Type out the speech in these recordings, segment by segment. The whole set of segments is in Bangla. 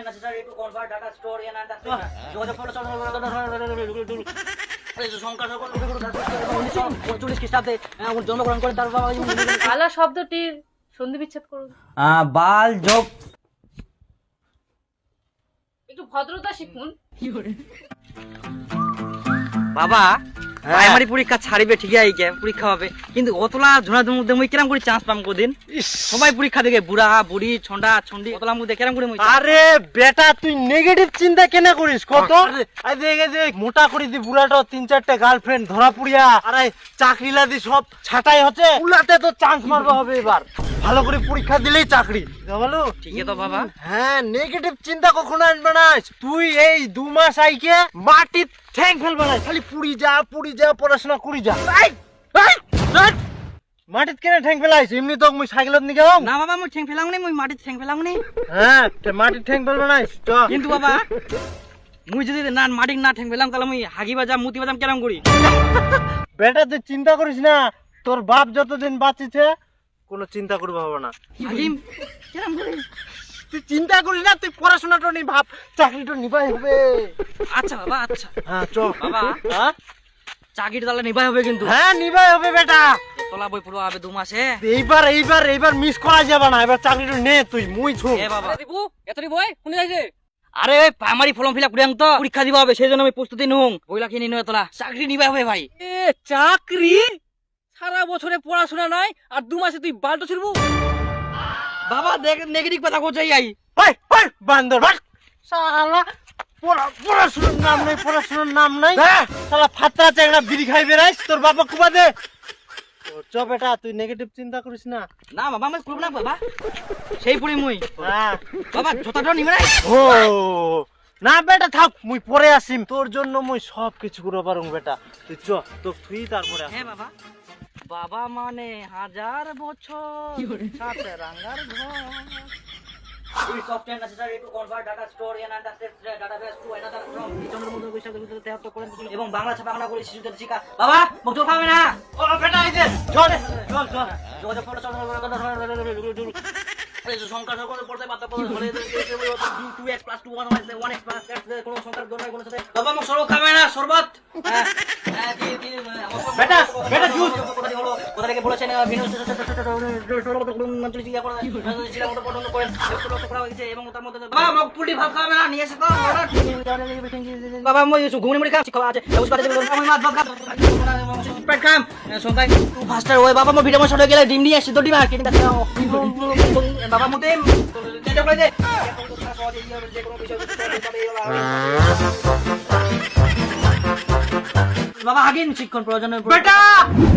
necessary to convert data stored in and যোগাযোগ খ্রিস্টাব্দে জন্মগ্রহণ করেন। তার বাবা বালা শব্দটির সন্ধি বিচ্ছেদ করুন। বাল যোগ একটু ভদ্রতা শিখুন। বাবা প্রাইমারি পরীক্ষা ছাড়িবে ঠিকই আইকে পরীক্ষা হবে, কিন্তু অতলা ঝোনাদের মধ্যে মুই কেরাম করে চান্স পাম কোদিন? সবাই পরীক্ষা দেখে বুড়া বুড়ি ছন্ডা ছন্ডি অতলা মধ্যে কেরাম করে মুই? আরে বেটা তুই নেগেটিভ চিন্তা কেন করিস কত? আরে মোটা করে দি বুড়াটা 3-4টা গার্লফ্রেন্ড ধরা পুড়িয়া আরে চাকরি লাদি সব ছাটাই হচ্ছে, উলাতে তো চান্স মারবা হবে এবার। ভালো করে পরীক্ষা দিলেই চাকরি বলো। ঠিকই তো বাবা। হ্যাঁ নেগেটিভ চিন্তা কখনো আনবে না। তুই এই 2 মাস আইকে মাটি ঠ্যাং ফেলবে না, খালি পুড়ি যা পড়াশোনা করি যা। মাটিত কেন ঠ্যাং ফেলাইছ? এমনি তো মুই সাইকেলত নিয়ে যাও না বাবা, মুই ঠ্যাং ফেলাম নি, মুই মাটিতে ঠ্যাং ফেলাম নি। হ্যাঁ মাটির ঠ্যাং ফেলবে না তো। কিন্তু বাবা মুই যদি না মাটি না ঠ্যাং ফেলাম তাহলে মুই হাগি বাজাম মুতি বাজাম কেরাম করি? বেটা তুই চিন্তা করিস না, তোর বাপ যতদিন বাঁচিছে কোনো চিন্তা করবে হবে না। হাগিম কেরাম করি? তুই চিন্তা করিস না, তুই পড়াশোনাটা নি ভাব, চাকরিটা নিবাই হবে। আচ্ছা বাবা আচ্ছা। হ্যাঁ চ বাবা হ্যাঁ চাকরিটা তাহলে নিবাই হবে কিন্তু? হ্যাঁ নিবাই হবে বেটা। তোলা বই পড়বা হবে 2 মাসে। এইবার মিস করা যাবে না, এবার চাকরিটা নে তুই মুই ছো। এ বাবা দিবু এতরি বই কোন যাইছে? আরে ওই প্রাইমারি ফর্ম ফিল আপ করিয়াং তো পরীক্ষা দিবা হবে, সেই জন্য আমি প্রস্তুতি নুং বইলা কিনে নিও। তোলা চাকরি নিবাই হবে ভাই। এ চাকরি? সারা বছরে পড়াশোনা নাই আর 2 মাসে তুই বালটো ছিড়বু? বাবা দেখ নেগেটিভ কথা কোথায় আই? ওই বান্দর ভাগ শালা। পড়াশোনার নাম নাই শালা। ফাতরা চেংড়া বিড়ি খাই বেড়াইস, তোর বাবা কুবা দে। চ বেটা তুই নেগেটিভ চিন্তা করিস না। না বাবা আমি করব না বাবা, সেই পড়ি মুই। হ্যাঁ বাবা জোতাটা নিবে না? ও না বেটা থাক, মুই পরে আসিম, তোর জন্য মুই সব কিছু করে পারুম বেটা। তুই চ তো তুই তারপরে আস। হ্যাঁ বাবা। বাবা মানে 1000 বছর সাথে রাঙ্গার ঘর। We software necessary to convert data stored in and database to another from বিচনের মধ্যে বৈশাখ 2073 করেন এবং বাংলা ছাপাখানা করে শিশুদের শিক্ষা। বাবা মুখ জোর খাবে না। ও বেটা এই যে চল যোগাযোগ করলে সংখ্যা সকল পড়তে পারতে হলে 2x + 2 1x কোন সংখ্যার দরকার কোন সাথে। বাবা মুখ সরব খাবে না শরবত। বেটা জুস কোথা থেকে বলেছেন এবং তার মধ্যে বাবা মুখ পুলি ভাত খাবে না নিয়ে এসে তো বাবা মই ঘুমনি মুড়ি খাচ্ছি খাওয়া আছে আমি মাছ ভাত খাবো পেট খাম সন্তান ফাস্টার ওই বাবা মো ভিডিও মশলা গেলে ডিম নিয়ে এসে তো ডিম আর কিনে দাও বাবা মুতে তেজ করে দে যে কোনো বিষয় বাবা আগেন শিক্ষণ প্রয়োজন বেটা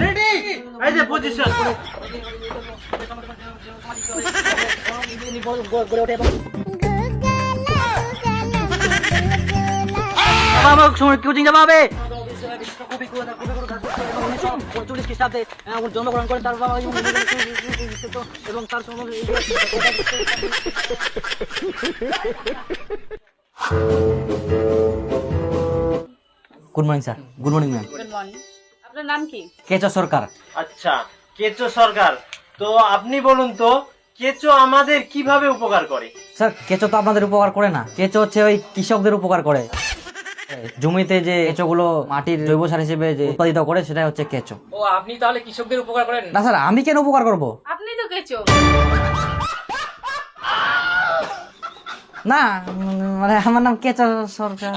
রেডি এই যে পজিশন। আমার সময় কোচিং যাওয়া হবে। 1940 খ্রিস্টাব্দে জন্মগ্রহণ করেন। তার বাবা এবং তার good morning sir. Good morning ma'am. Good morning. আপনার নাম কি? কেচো সরকার। আচ্ছা কেচো সরকার, তো আপনি বলুন তো কেচো আমাদের কিভাবে উপকার করে? স্যার কেঁচো তো আপনাদের উপকার করে না, কেঁচো হচ্ছে ওই কৃষকদের উপকার করে। জমিতে যে কেঁচোগুলো মাটির জৈব সার হিসেবে যে উৎপাদিত করে সেটাই হচ্ছে কেঁচো। ও আপনি তাহলে কৃষকদের উপকার করেন? না স্যার আমি কেন উপকার করব? আপনি তো কেচো। না মানে আমার নাম কেঁচো সরকার।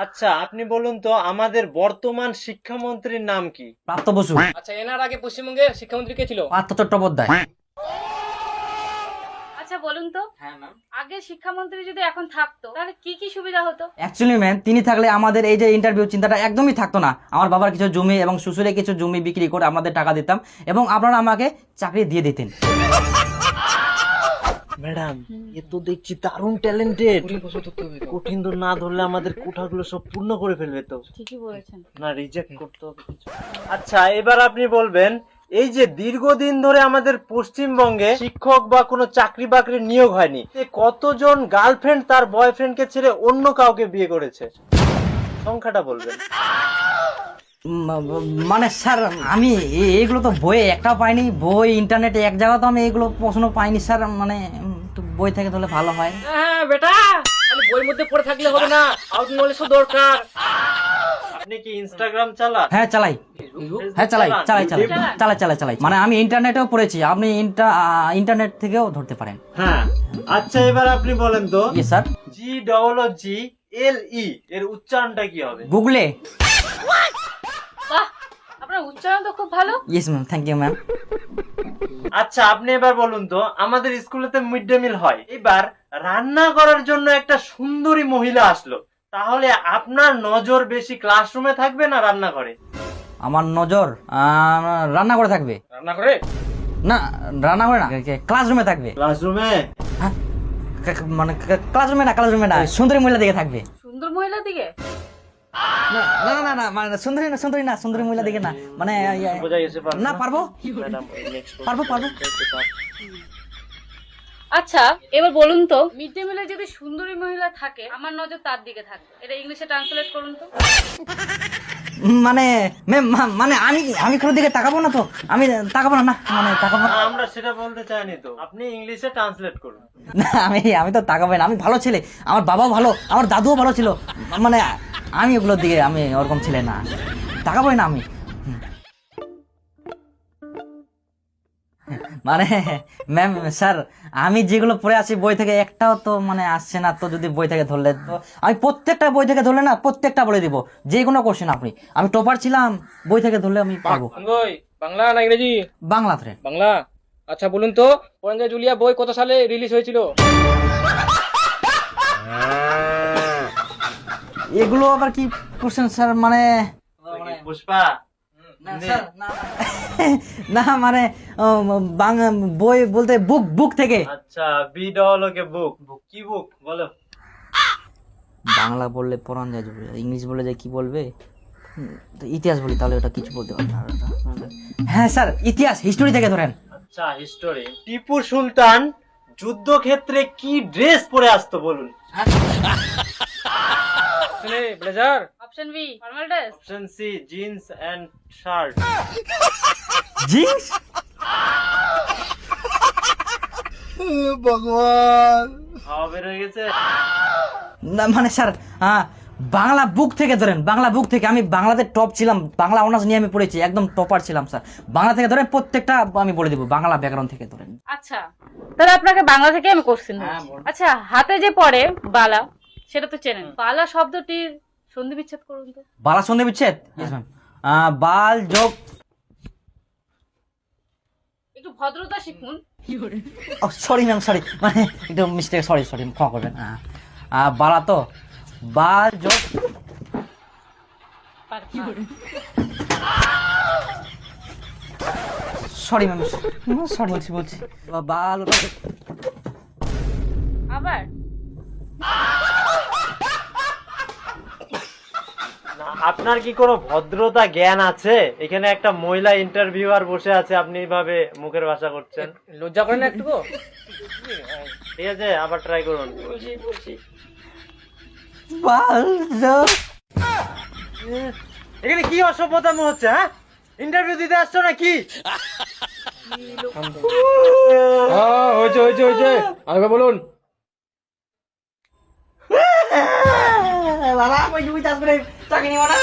আচ্ছা আপনি বলুন তো আমাদের বর্তমান শিক্ষামন্ত্রীর নাম কি? প্রাপ্ত বসু। আচ্ছা এনার আগে পশ্চিমবঙ্গের শিক্ষামন্ত্রী কে ছিল? পার্থ চট্টোপাধ্যায়। আচ্ছা বলুন তো হ্যাঁ ম্যাম। আগে শিক্ষামন্ত্রী যদি এখন থাকতো তাহলে কি কি সুবিধা হতো? অ্যাকচুয়ালি ম্যাম তিনি থাকলে আমাদের এই যে ইন্টারভিউ চিন্তাটা একদমই থাকতো না। আমার বাবার কিছু জমি এবং শ্বশুরের কিছু জমি বিক্রি করে আমাদের টাকা দিতাম এবং আপনারা আমাকে চাকরি দিয়ে দিতেন। ম্যাডাম এ তো দেখছি দারুণ ট্যালেন্টেড। কঠিন তো না ধরলে আমাদের কোঠাগুলো সব পূর্ণ করে ফেলবে তো। ঠিকই বলেছেন। না রিজেক্ট করতে হবে কিছু। আচ্ছা এবার আপনি বলবেন এই যে দীর্ঘদিন ধরে আমাদের পশ্চিমবঙ্গে শিক্ষক বা কোনো চাকরি বাকরি নিয়োগ হয়নি, কতজন গার্লফ্রেন্ড তার বয়ফ্রেন্ডকে ছেড়ে অন্য কাউকে বিয়ে করেছে? সংখ্যাটা বলবেন। মানে স্যার আমি এইগুলো তো বইয়ে একটাও পাইনি, বই ইন্টারনেটে এক জায়গা তো আমি এইগুলো প্রশ্ন পাইনি স্যার। মানে একটু বই থেকে ধরলে ভালো হয়। হ্যাঁ বেটা, খালি বইয়ের মধ্যে পড়ে থাকলে হবে না, আউট নলেজও দরকার। আপনি কি ইনস্টাগ্রাম চালান? হ্যাঁ চালাই, হ্যাঁ চালাই চালাই চালাই চালাই চালাই চালাই, মানে আমি ইন্টারনেটেও পড়েছি, আপনি ইন্টারনেট থেকেও ধরতে পারেন। হ্যাঁ, আচ্ছা এবার আপনি বলেন তো ইয়েস স্যার। GGLE এর উচ্চারণটা কি হবে? গুগলে। বাহ, আপনার উচ্চারণ তো খুব ভালো। Yes ma'am, thank you ma'am. আচ্ছা আপনি এবার বলুন তো, আমাদের স্কুলেতে মিড ডে মিল হয়, এবার রান্না করার জন্য একটা সুন্দরী মহিলা আসলো, তাহলে আপনার নজর বেশি ক্লাসরুমে থাকবে না রান্নাঘরে? আমার নজর রান্না করে থাকবে। রান্না করে? না, রান্না করে না, ক্লাসরুমে থাকবে। ক্লাসরুমে? হ্যাঁ, মানে ক্লাসরুমে না, ক্লাসরুমে না, সুন্দরী মহিলা দিকে থাকবে। সুন্দর মহিলা দিকে? না না না না, মানে সুন্দরী না, সুন্দরী না, সুন্দরী মহিলা দিকে না, মানে বোঝা গেছে? না, পারবো পারবো পারবো। আচ্ছা এবার বলুন তো, মিড ডে মিলে যদি সুন্দরী মহিলা থাকে, আমার নজর তার দিকে থাকবে, এটা ইংলিশে ট্রান্সলেট করুন তো। মানে ম্যাম, মানে আমি কোনো দিকে তাকাবো না তো, আমি তাকাবো না, না মানে তাকাবো না। আমরা সেটা বলতে চাইনি তো, আপনি ইংলিশে ট্রান্সলেট করুন। না, আমি তো তাকাবো না, আমি ভালো ছেলে, আমার বাবাও ভালো, আমার দাদুও ভালো ছিল, মানে আমি ওগুলোর দিকে, আমি ওরকম ছেলে না, তাকাবোই না আমি। মানে ম্যাম স্যার, আমি যেগুলো পড়ে আছি বই থেকে একটাও তো মানে আসছে না, তো যদি বই থেকে ধরলে তো আমি প্রত্যেকটা বই থেকে ধরলে না, প্রত্যেকটা বলে দিব, যে কোনো কোশ্চেন আপনি, আমি টপার ছিলাম, বই থেকে ধরলে আমি পারবো। বই বাংলা না ইংরেজি? বাংলাতে। বাংলা। আচ্ছা বলুন তো, পরঞ্জয় জুলিয়া বই কত সালে রিলিজ হয়েছিল? এগুলো আবার কি কোশ্চেন স্যার? মানে পুষ্পা? না মানে বই বলতে বুক থেকে। আচ্ছা, বিডলকে বুক, কি বুক বলো? বাংলা বললে পড়ান যায়, ইংলিশ বলে যায় কি বলবে, তো ইতিহাস বলি তাহলে ওটা কিছু বলতে পারবে না। হ্যাঁ স্যার, ইতিহাস, হিস্টোরি থেকে ধরেন। আচ্ছা হিস্টোরি। টিপু সুলতান যুদ্ধক্ষেত্রে কি ড্রেস পরে আসতো বলুন? Blazer. Option B formal dress. Option C jeans and shirt. Jeans? ভগবান, খাওয়া বের হয়ে গেছে। না মানে স্যার, বাংলা বুক থেকে ধরেন, বাংলা বুক থেকে, আমি বাংলাতে টপ ছিলাম, বাংলা অনার্স নিয়ে আমি পড়েছি, একদম টপার ছিলাম স্যার। বাংলা থেকে ধরেন প্রত্যেকটা আমি বলে দেবো, বাংলা ব্যাকরণ থেকে ধরেন। আচ্ছা তাহলে আপনাকে বাংলা থেকে আমি কোশ্চেন করছি। আচ্ছা, হাতে যে পড়ে বালা, সেটা তো চেনেন, বালা শব্দটির সন্ধি বিচ্ছেদ করুন তো। বালা সন্ধি বিচ্ছেদ? Yes ma'am. বাল যোগ, একটু ভদ্রতা শিখুন। সরি ম্যাম, সরি, মানে একটু মিস্টেক, সরি ক্ষমা করবেন। বালা তো বাল যোগ, সরি ম্যাম, সরি বলছি বাল। আবার আপনার কি কোনো ভদ্রতা জ্ঞান আছে? এখানে একটা মহিলা ইন্টারভিউয়ার বসে আছে, আপনি এইভাবে মুখের ভাষা করছেন, লজ্জা করেন না একটু? ঠিক আছে, আবার ট্রাই করুন। বাল যোগ, এখানে কি অসভ্যতাম হচ্ছে? হ্যাঁ, ইন্টারভিউ দিতে আসছো নাকি? হয়েছে, আরেকবার বলুন। বাবা, ওই চাষ করে চাকরি নিব না।